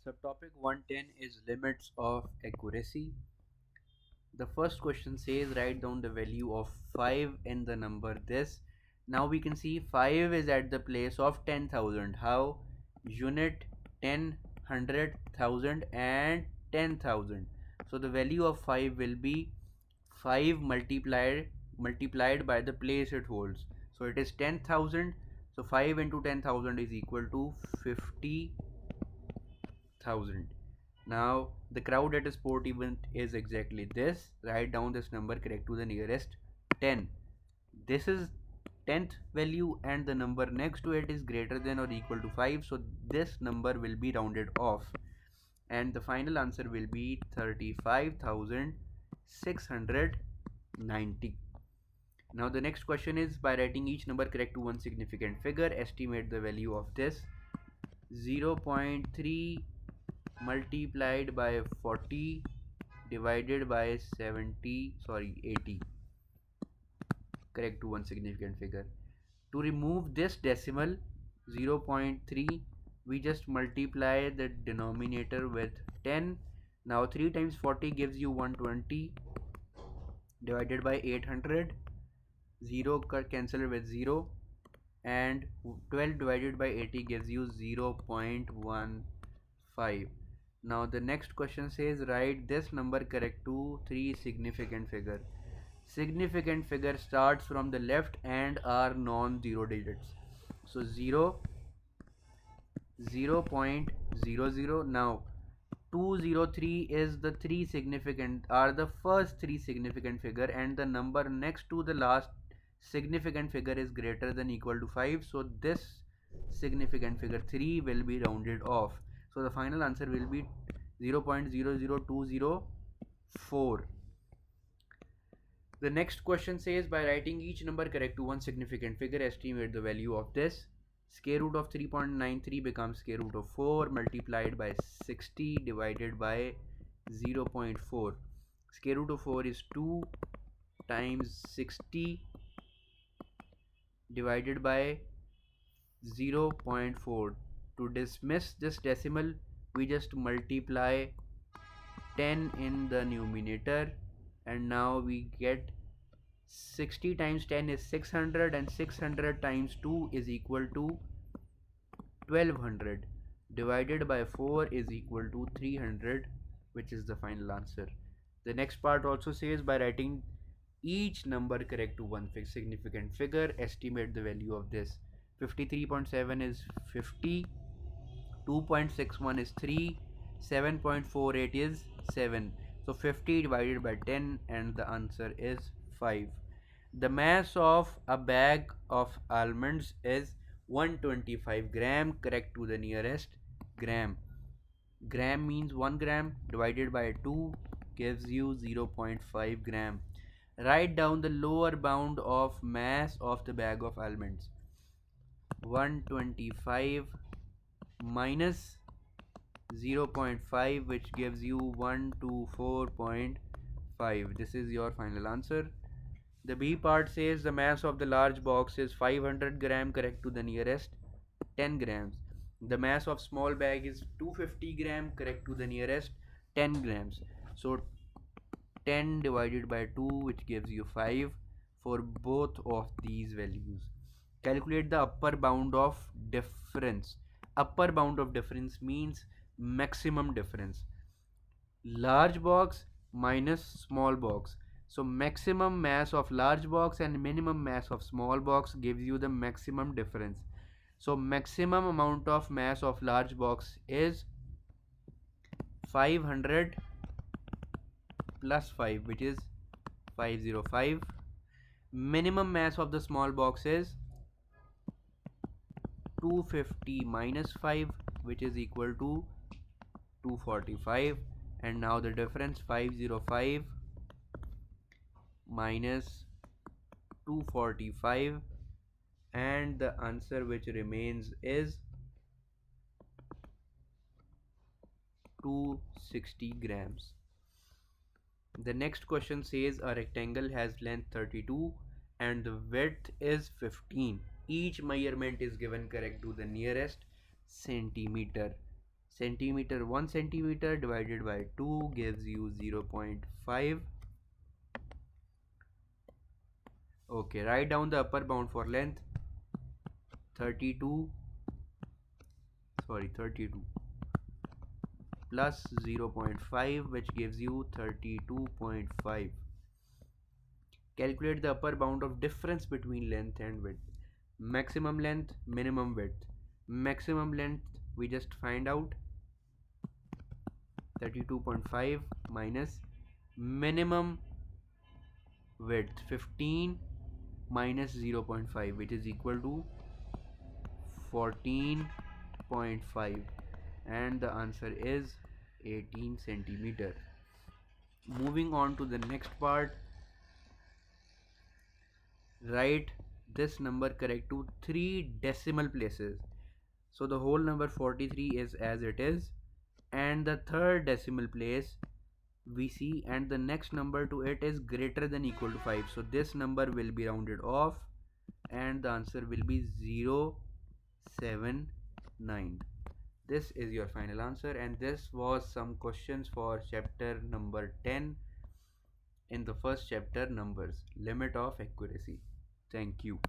Subtopic 110 is limits of accuracy. The first question says write down the value of 5 in the number this. Now we can see 5 is at the place of 10,000. How? Unit, 10, 100,000 and 10,000. So the value of 5 will be 5 multiplied by the place it holds. So it is 10,000. So 5 into 10,000 is equal to 50,000. Now the crowd at a sport event is exactly this. Write down this number correct to the nearest 10. This is 10th value and the number next to it is greater than or equal to 5. So this number will be rounded off. And the final answer will be 35,690. Now the next question is by writing each number correct to one significant figure, estimate the value of this. 0.3 multiplied by 40 divided by 80, correct to one significant figure. To remove this decimal 0.3, we just multiply the denominator with 10. Now 3 times 40 gives you 120 divided by 800, 0 cancel with 0, and 12 divided by 80 gives you 0.15. Now the next question says write this number correct to three significant figure. Significant figure starts from the left and are non-zero digits. So 0, 0.00. Now 203 is the first three significant figure, and the number next to the last significant figure is greater than equal to 5. So this significant figure 3 will be rounded off. So the final answer will be 0.00204. The next question says by writing each number correct to one significant figure, estimate the value of this. Square root of 3.93 becomes square root of 4 multiplied by 60 divided by 0.4. Square root of 4 is 2 times 60 divided by 0.4. To dismiss this decimal, we just multiply 10 in the numerator, and now we get 60 times 10 is 600, and 600 times 2 is equal to 1200 divided by 4 is equal to 300, which is the final answer. The next part also says by writing each number correct to one significant figure, estimate the value of this. 53.7 is 50, 2.61 is 3, 7.48 is 7. So 50 divided by 10 and the answer is 5. The mass of a bag of almonds is 125 gram, correct to the nearest gram. Gram means 1 gram divided by 2 gives you 0.5 gram. Write down the lower bound of mass of the bag of almonds. 125 minus 0.5, which gives you 124.5. This is your final answer. The B part says the mass of the large box is 500 gram, correct to the nearest 10 grams. The mass of small bag is 250 gram, correct to the nearest 10 grams. So 10 divided by 2, which gives you 5 for both of these values. Calculate the upper bound of difference. Upper bound of difference means maximum difference. Large box minus small box. So maximum mass of large box and minimum mass of small box gives you the maximum difference. So maximum amount of mass of large box is 500 plus 5, which is 505. Minimum mass of the small box is 250 minus 5, which is equal to 245. And now the difference 505 minus 245, and the answer which remains is 260 grams. The next question says a rectangle has length 32 and the width is 15. Each measurement is given correct to the nearest centimeter. centimeter. 1 centimeter divided by 2 gives you 0.5. Okay, write down the upper bound for length. 32 32 plus 0.5, which gives you 32.5. Calculate the upper bound of difference between length and width. Maximum length, minimum width. Maximum length we just find out 32.5 minus minimum width 15 minus 0.5, which is equal to 14.5, and the answer is 18 centimeter. Moving on to the next part, write this number correct to 3 decimal places. So the whole number 43 is as it is, and the third decimal place we see, and the next number to it is greater than equal to 5. So this number will be rounded off and the answer will be 079. This is your final answer, and this was some questions for chapter number 10 in the first chapter, numbers, limit of accuracy. Thank you.